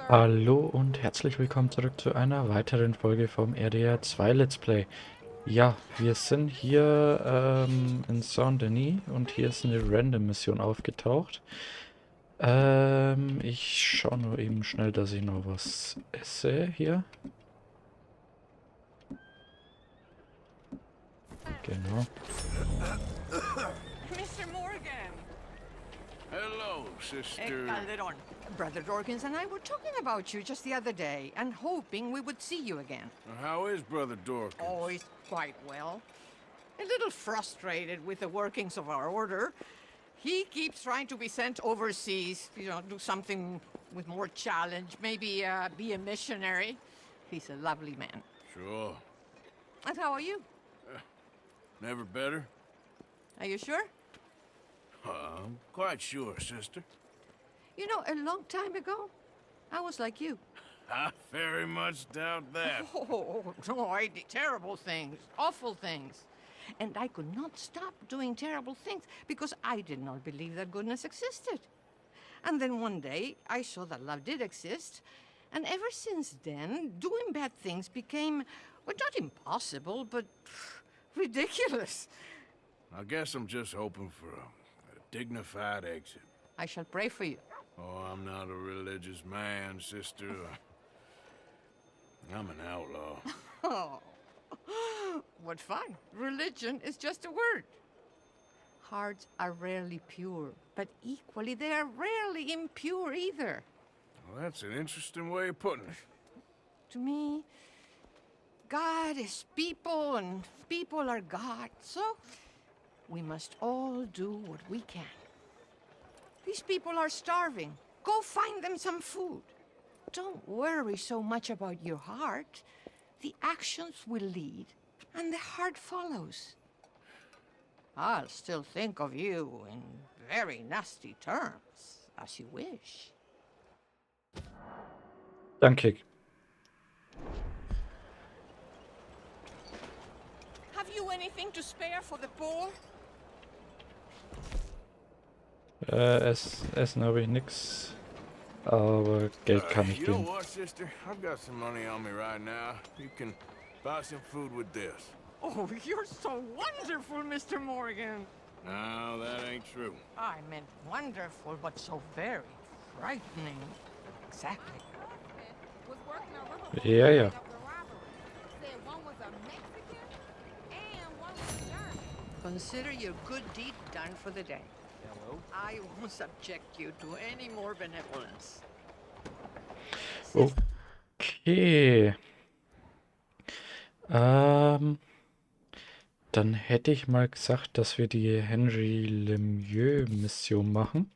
Hallo und herzlich willkommen zurück zu einer weiteren Folge vom RDR2 Let's Play. Ja, wir sind hier in Saint-Denis und hier ist eine Random-Mission aufgetaucht. Ich schaue nur eben schnell, dass ich noch was esse hier. Genau. Mr. Morgan! Hello, sister. Calderon. Brother Dorkins and I were talking about you just the other day and hoping we would see you again. How is Brother Dorkins? Oh, he's quite well. A little frustrated with the workings of our order. He keeps trying to be sent overseas, do something with more challenge, maybe be a missionary. He's a lovely man. Sure. And how are you? Never better? Are you sure? I'm quite sure, sister. You know, a long time ago, I was like you. I very much doubt that. Oh, no, I did terrible things, awful things. And I could not stop doing terrible things because I did not believe that goodness existed. And then one day, I saw that love did exist. And ever since then, doing bad things became, well, not impossible, but ridiculous. I guess I'm just hoping for a dignified exit. I shall pray for you. Oh, I'm not a religious man, sister. I'm an outlaw. Oh, what fun. Religion is just a word. Hearts are rarely pure, but equally they are rarely impure either. Well, that's an interesting way of putting it. To me, God is people and people are God, so we must all do what we can. These people are starving. Go find them some food. Don't worry so much about your heart. The actions will lead, and the heart follows. I'll still think of you in very nasty terms, as you wish. Danke. Have you anything to spare for the poor? Essen habe ich nix, aber Geld kann ich You know geben. what, sister? I've got some money on me right now. You can buy some food with this. Oh, you're so wonderful, Mr. Morgan. No, that ain't true. I meant wonderful, but so very frightening. Exactly. Ja, ja. Consider your good deed done for the day. I won't subject you to any more benevolence. Okay. Dann hätte ich mal gesagt, dass wir die Henry Lemieux-Mission machen.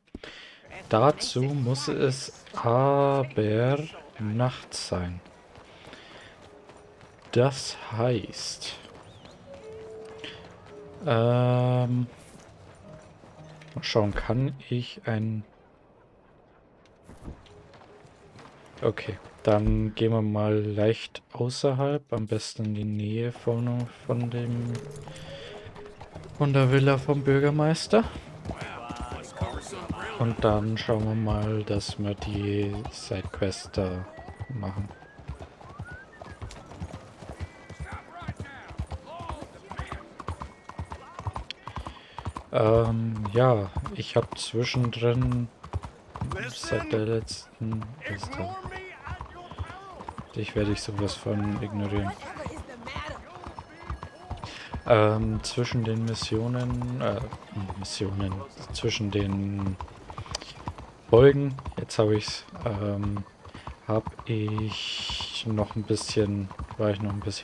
Dazu muss es aber Nacht sein. Das heißt, mal schauen, kann ich ein... Okay, dann gehen wir mal leicht außerhalb, am besten in die Nähe von der Villa vom Bürgermeister. Und dann schauen wir mal, dass wir die Sidequest da machen. Ja, ich habe zwischendrin seit der letzten... Dich werde ich sowas von ignorieren. Zwischen den Missionen, zwischen den Folgen, jetzt habe ich's, war ich noch ein bisschen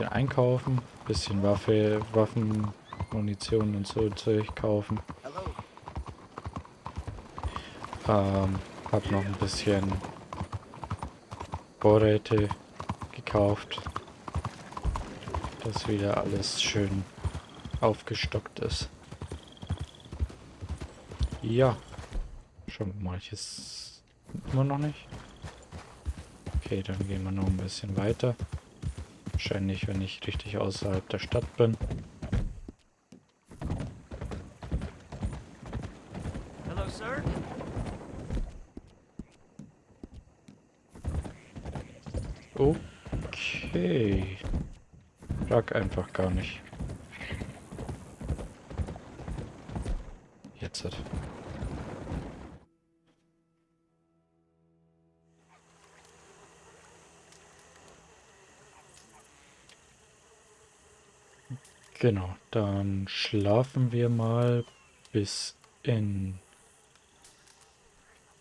einkaufen, bisschen Waffen, Munition und so Zeug kaufen. Hab noch ein bisschen Vorräte gekauft, dass wieder alles schön aufgestockt ist. Ja, schauen wir mal, hier ist immer noch nicht. Okay, dann gehen wir noch ein bisschen weiter. Wahrscheinlich, wenn ich richtig außerhalb der Stadt bin. Hello, sir. Okay. Frag einfach gar nicht. Jetzt hat. Genau, dann schlafen wir mal bis in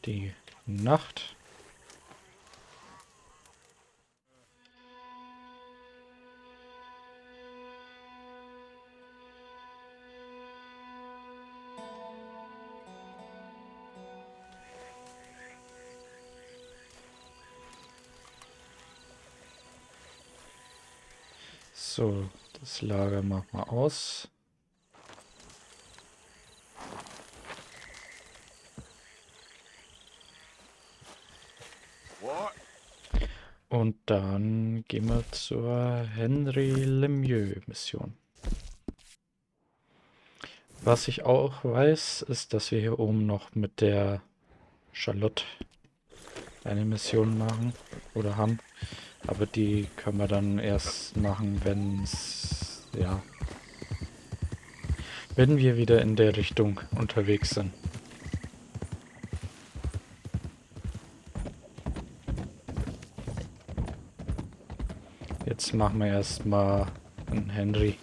die Nacht. So, das Lager machen wir aus. What? Und dann gehen wir zur Henry Lemieux Mission. Was ich auch weiß, ist, dass wir hier oben noch mit der Charlotte eine Mission machen oder haben. Aber die können wir dann erst machen, wenn wir wieder in der Richtung unterwegs sind. Jetzt machen wir erstmal einen Henry.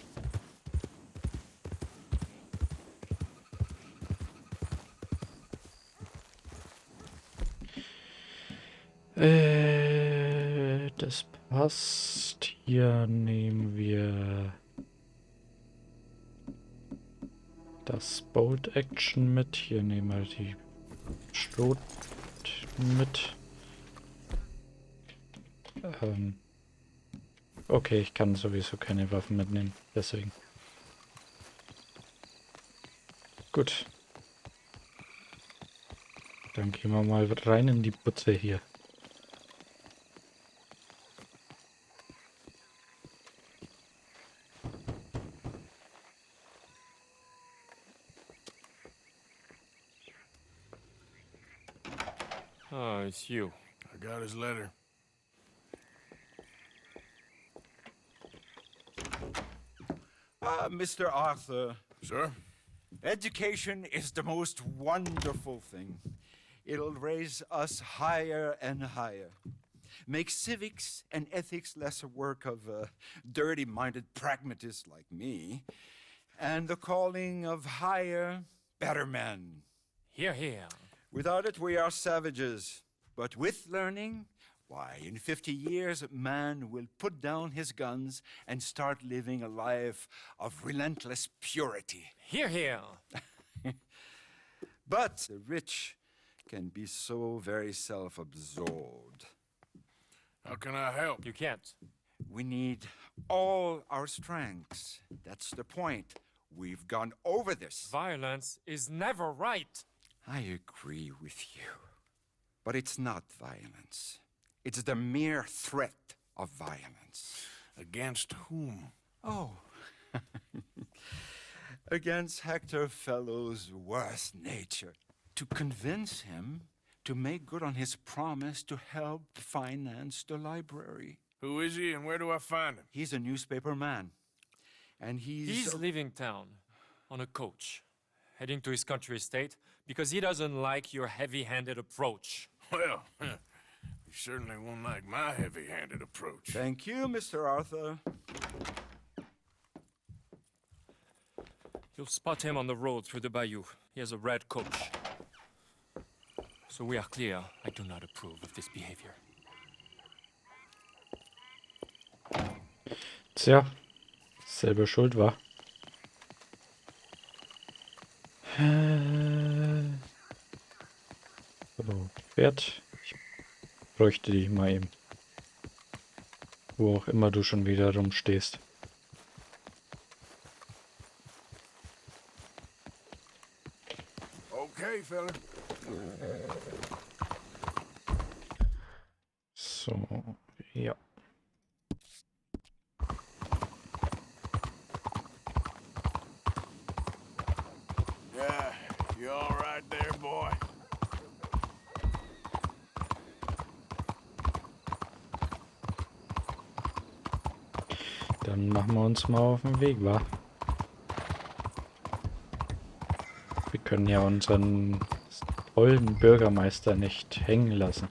Das passt. Hier nehmen wir das Bolt Action mit. Hier nehmen wir die Schrot mit. Okay, ich kann sowieso keine Waffen mitnehmen. Deswegen. Gut. Dann gehen wir mal rein in die Butze hier. Oh, it's you. I got his letter. Mr. Arthur, Sir? education is the most wonderful thing. It'll raise us higher and higher. Make civics and ethics less a work of dirty-minded pragmatists like me, and the calling of higher, better men. Here, here. Without it, we are savages. But with learning, why, in 50 years, man will put down his guns and start living a life of relentless purity. Here, here. But the rich can be so very self-absorbed. How can I help? You can't. We need all our strengths. That's the point. We've gone over this. Violence is never right. I agree with you. But it's not violence. It's the mere threat of violence. Against whom? Oh. Against Hector Fellow's worst nature. To convince him to make good on his promise to help finance the library. Who is he and where do I find him? He's a newspaper man. And He's leaving town on a coach, heading to his country estate because he doesn't like your heavy-handed approach. Well, you certainly won't like my heavy-handed approach. Thank you, Mr. Arthur. You'll spot him on the road through the bayou. He has a red coach. So we are clear, I do not approve of this behavior. Tja, selber schuld war. So, Pferd. Ich bräuchte dich mal eben. Wo auch immer du schon wieder rumstehst. Okay, fella. So, ja. Yeah, you all right there, boy? Dann machen wir uns mal auf den Weg, wa? Wir können ja unseren tollen Bürgermeister nicht hängen lassen.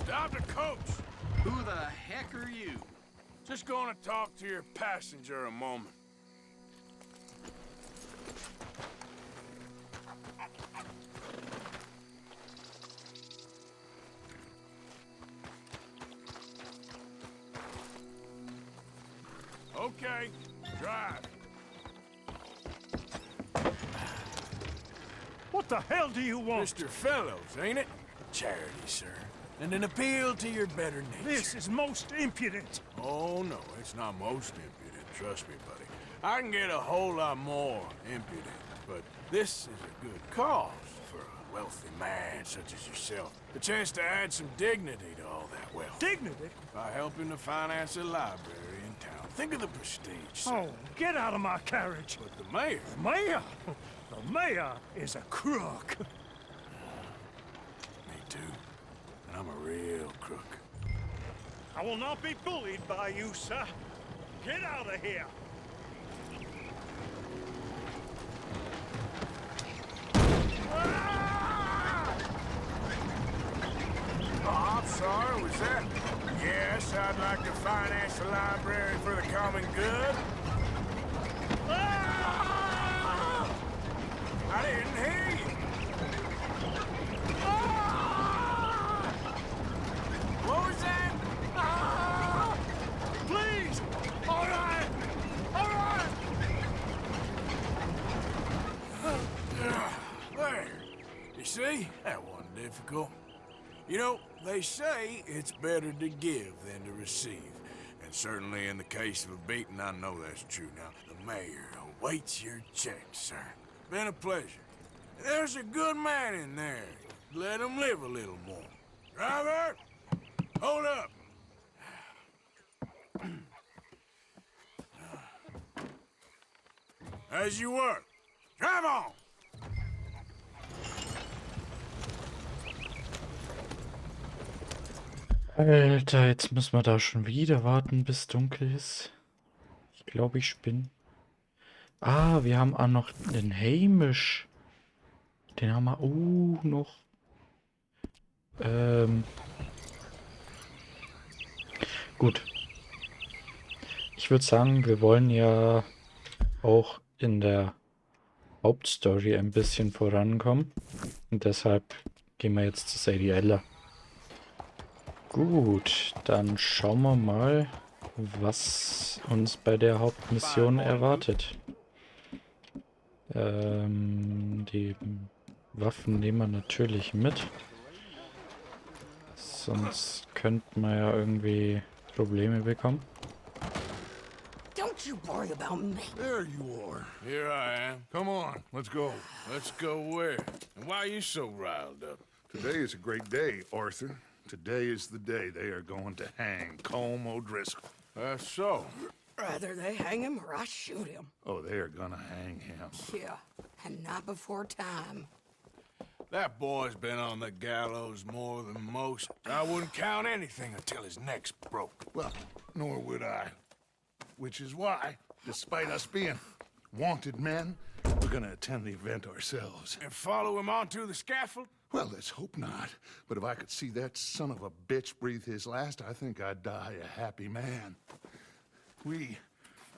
Stop the coach! Who the heck are you? Just gonna talk to your passenger a moment. Okay, drive. What the hell do you want? Mr. Fellows, ain't it? Charity, sir. And an appeal to your better nature. This is most impudent. Oh, no, it's not most impudent. Trust me, buddy. I can get a whole lot more impudent, but this is a good cause for a wealthy man such as yourself. The chance to add some dignity to all that wealth. Dignity? By helping to finance a library in town. Think of the prestige, sir. Oh, get out of my carriage. But the mayor... Mayor? The mayor is a crook. Me too. And I'm a real crook. I will not be bullied by you, sir. Get out of here. Oh, I'm sorry, was that? Yes, I'd like to finance the library for the common good. I didn't hear you. What was that? Please! All right! All right! There. You see? That wasn't difficult. You know, they say it's better to give than to receive. And certainly in the case of a beating, I know that's true. Now, the mayor awaits your check, sir. Been a pleasure. There's a good man in there. Let him live a little more. Driver! Hold up! As you were. Drive on! Alter, jetzt müssen wir da schon wieder warten, bis dunkel ist. Ich glaube, ich spinne. Ah, wir haben auch noch den Hamish. Den haben wir noch. Gut. Ich würde sagen, wir wollen ja auch in der Hauptstory ein bisschen vorankommen. Und deshalb gehen wir jetzt zu Sady. Gut, dann schauen wir mal, was uns bei der Hauptmission erwartet. Die Waffen nehmen wir natürlich mit. Sonst könnten wir ja irgendwie Probleme bekommen. Don't you worry about me. There you are. Here I am. Come on, let's go. Let's go where? And why are you so riled up? Today is a great day, Arthur. Today is the day they are going to hang Colm O'Driscol. That's so. Rather they hang him or I shoot him. Oh, they are gonna hang him. Yeah, and not before time. That boy's been on the gallows more than most. I wouldn't count anything until his neck's broke. Well, nor would I. Which is why, despite us being wanted men, we're gonna attend the event ourselves. And follow him onto the scaffold? Well, let's hope not. But if I could see that son of a bitch breathe his last, I think I'd die a happy man. We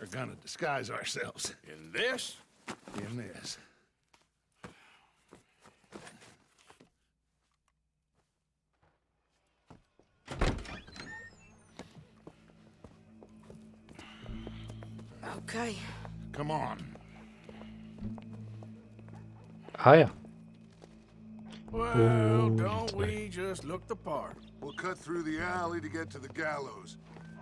are gonna disguise ourselves In this? in this. Okay. Come on. Ah ja. Well, don't we just look the part? We'll cut through the alley to get to the gallows.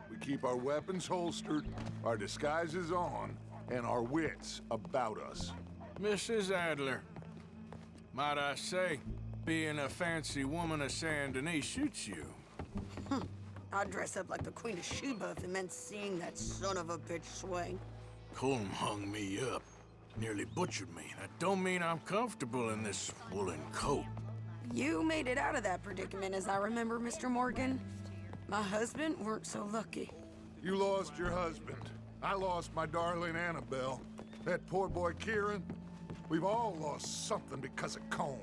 We keep our weapons holstered, our disguises on, and our wits about us. Mrs. Adler, might I say, being a fancy woman of Saint Denis shoots you. I'd dress up like the Queen of Sheba if it meant seeing that son of a bitch swing. Colm hung me up. Nearly butchered me. That don't mean I'm comfortable in this woolen coat. You made it out of that predicament, as I remember, Mr. Morgan. My husband weren't so lucky. You lost your husband. I lost my darling Annabelle. That poor boy Kieran. We've all lost something because of Colm.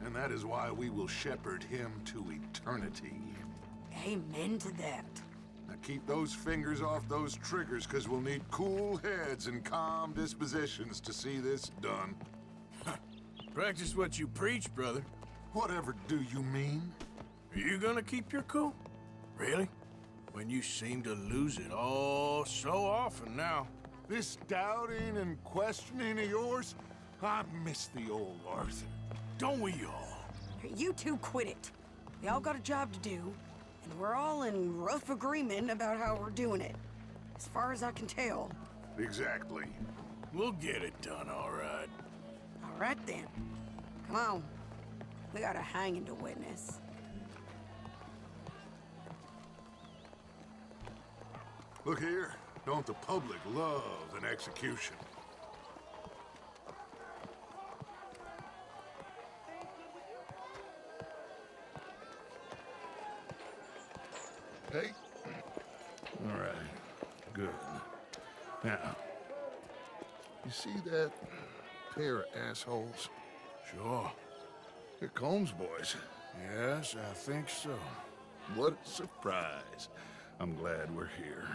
And that is why we will shepherd him to eternity. Amen to that. Now keep those fingers off those triggers, because we'll need cool heads and calm dispositions to see this done. Practice what you preach, brother. Whatever do you mean? Are you gonna keep your cool? Really? When you seem to lose it all so often now. This doubting and questioning of yours, I miss the old Arthur. Don't we all? You two quit it. We all got a job to do, and we're all in rough agreement about how we're doing it. As far as I can tell. Exactly. We'll get it done, all right. All right then. Come on. We got a hanging to witness. Look here. Don't the public love an execution? Hey. All right. Good. Now, you see that pair of assholes? Sure. They're Colm's boys. Yes, I think so. What a surprise. I'm glad we're here.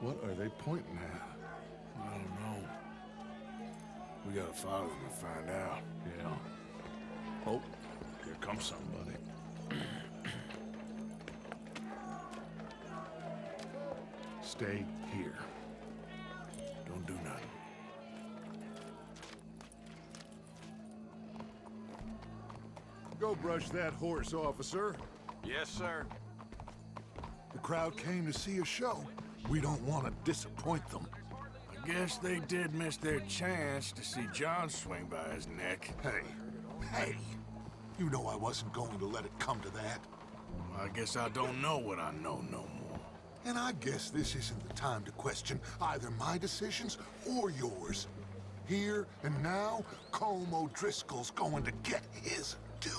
What are they pointing at? I don't know. We gotta follow them and find out. Yeah. Oh, here comes somebody. Stay here. Don't do nothing. Go brush that horse, officer. Yes, sir. The crowd came to see a show. We don't want to disappoint them. I guess they did miss their chance to see John swing by his neck. Hey, you know I wasn't going to let it come to that. Well, I guess I don't know what I know no more. And I guess this isn't the time to question either my decisions or yours. Here and now, Colm O'Driscoll's going to get his due.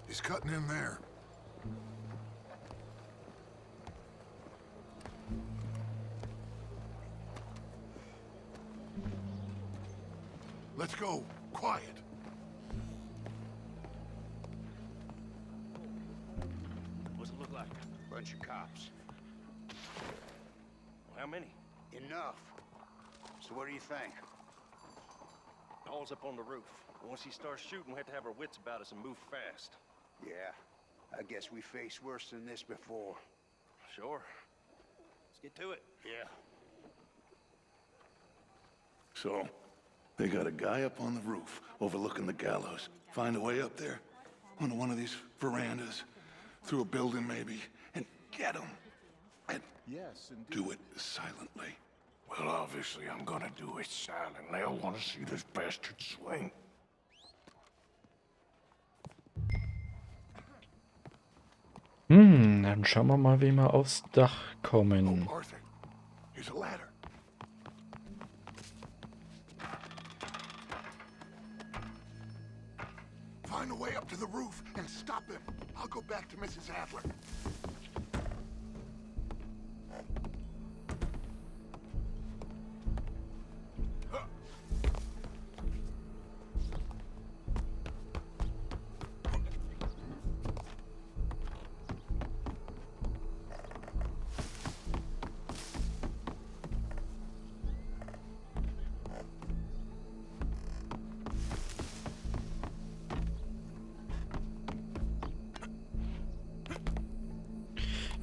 He's cutting in there. Let's go. Quiet. What's it look like? Bunch of cops. Well, how many? Enough. So what do you think? All's up on the roof. Once he starts shooting, we have to have our wits about us and move fast. Yeah, I guess we faced worse than this before. Sure. Let's get to it. Yeah. So, they got a guy up on the roof overlooking the gallows. Find a way up there, onto one of these verandas, through a building maybe, and get him. And Yes, indeed. do it silently. Well, obviously I'm gonna do it silently. I want to see this bastard swing. Dann schauen wir mal, wie wir aufs Dach kommen. Oh, Arthur, here's a ladder. Find a way up to the roof and stop him. I'll go back to Mrs. Adler.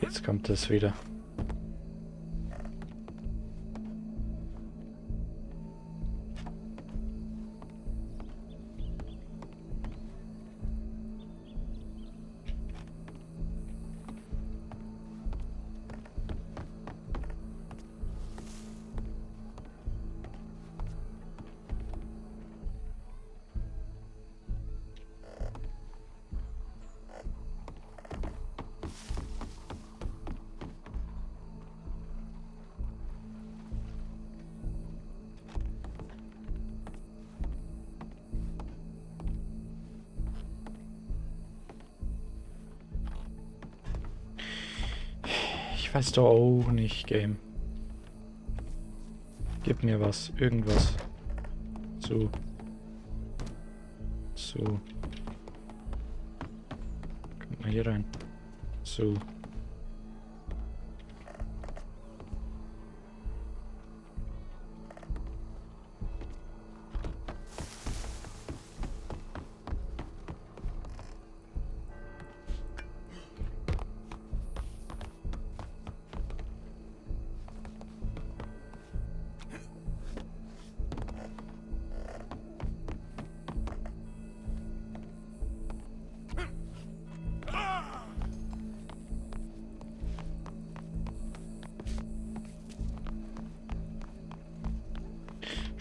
Jetzt kommt es wieder. Ich weiß doch auch nicht, Game. Gib mir was, irgendwas. So. So. Kommt mal hier rein. So.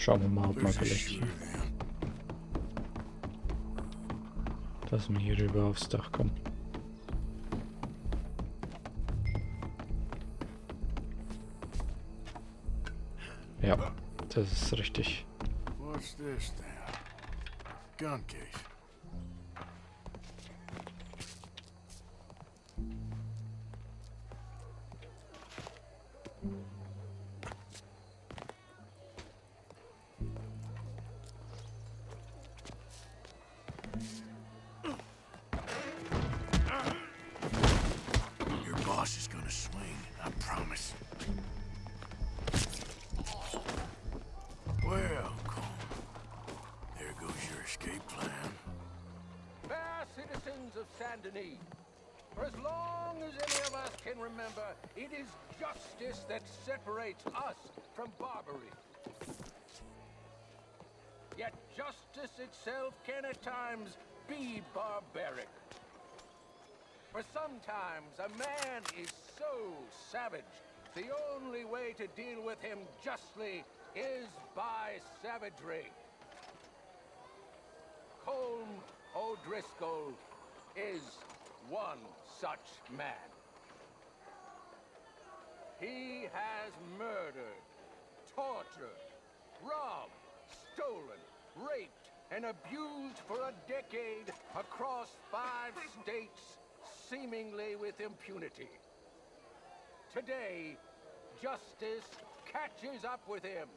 Schauen wir mal, ob man vielleicht hier, dass wir hier rüber aufs Dach kommen. Ja, das ist richtig. What's this then? Gun case. Your boss is gonna swing, I promise. Well, Colm, there goes your escape plan. Fair citizens of Saint Denis, for as long as any of us can remember, it is justice that separates us from barbary. Yet justice itself can at times be barbaric. For sometimes a man is so savage, the only way to deal with him justly is by savagery. Colm O'Driscol is one such man. He has murdered, tortured, robbed, stolen, raped, and abused for a decade across 5 states, seemingly with impunity. Today, justice catches up with him.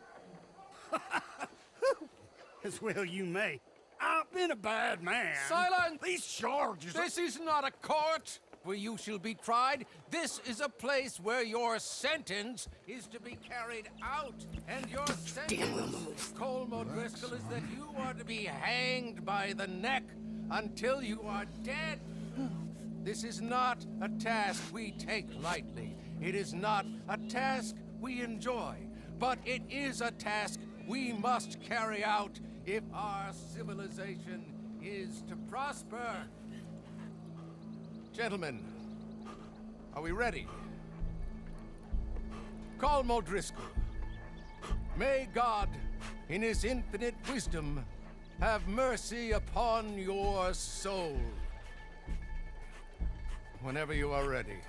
As well you may. I've been a bad man. Silence! These charges... This is not a court where you shall be tried. This is a place where your sentence is to be carried out. And your sentence, Colm O'Driscol, is that you are to be hanged by the neck until you are dead. This is not a task we take lightly. It is not a task we enjoy. But it is a task we must carry out if our civilization is to prosper. Gentlemen, are we ready? Colm O'Driscol, may God, in his infinite wisdom, have mercy upon your soul. Whenever you are ready.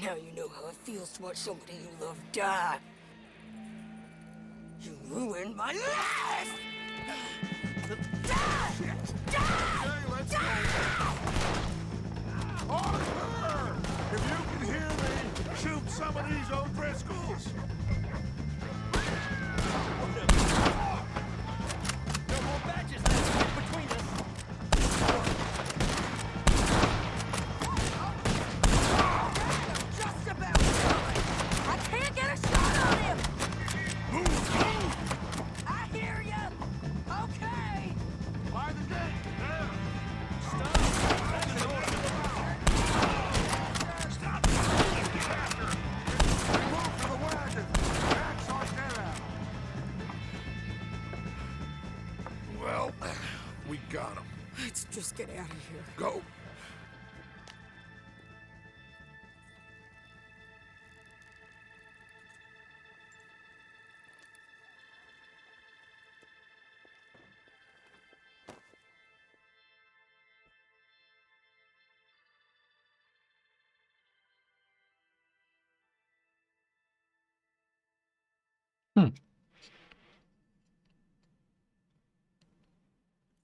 Now you know how it feels to watch somebody you love die. You ruined my life! Hey, let's go. Arthur! If you can hear me, shoot some of these O'Driscolls. No more badges left between us. Just about time! I can't get a shot on him! I hear ya! Okay! By the gate, there. Stop! Move for the wagon. Backs are down. Well, we got him. Let's just get out of here. Go.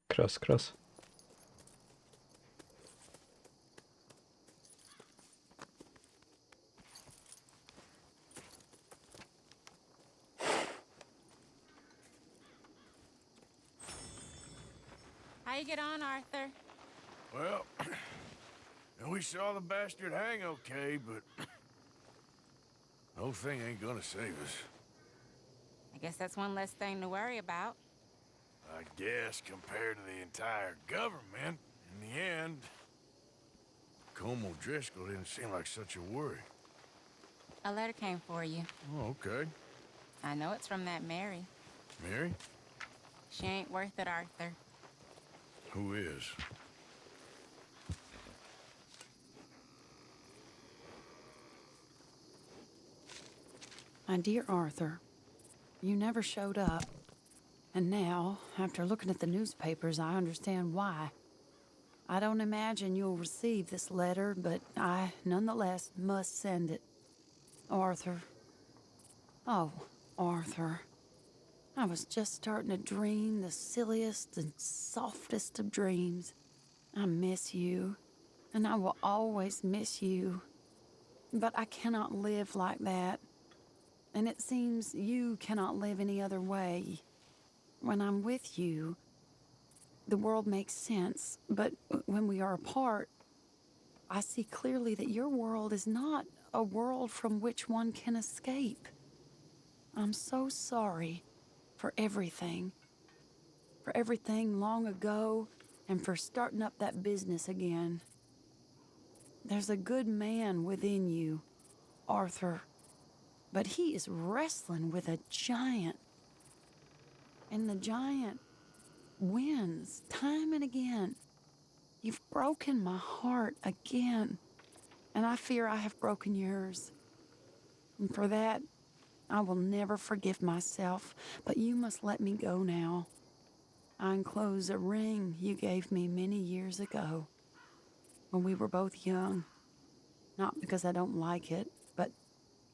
Krass, krass. How you get on, Arthur? Well, we saw the bastard hang okay, but the whole thing ain't gonna save us. I guess that's one less thing to worry about. I guess compared to the entire government, in the end, Colm O'Driscol didn't seem like such a worry. A letter came for you. Oh, okay. I know it's from that Mary. Mary? She ain't worth it, Arthur. Who is? My dear Arthur, you never showed up. And now, after looking at the newspapers, I understand why. I don't imagine you'll receive this letter, but I, nonetheless, must send it. Arthur. Oh, Arthur. I was just starting to dream the silliest and softest of dreams. I miss you, and I will always miss you. But I cannot live like that. And it seems you cannot live any other way. When I'm with you, the world makes sense, but when we are apart, I see clearly that your world is not a world from which one can escape. I'm so sorry for everything long ago, and for starting up that business again. There's a good man within you, Arthur, but he is wrestling with a giant. And the giant wins time and again. You've broken my heart again, and I fear I have broken yours. And for that, I will never forgive myself, but you must let me go now. I enclose a ring you gave me many years ago, when we were both young. Not because I don't like it, but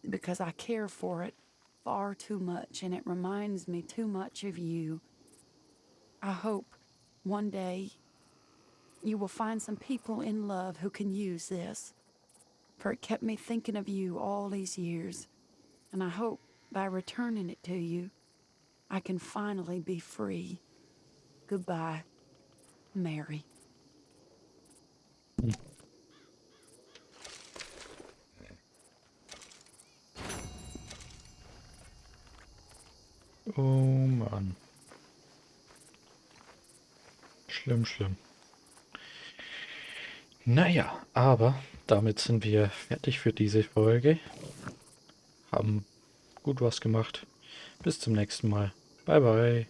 because I care for it far too much, and it reminds me too much of you. I hope one day you will find some people in love who can use this, for it kept me thinking of you all these years, and I hope by returning it to you, I can finally be free. Goodbye, Mary. Oh Mann. Schlimm, schlimm. Naja, aber damit sind wir fertig für diese Folge. Haben gut was gemacht. Bis zum nächsten Mal. Bye, bye.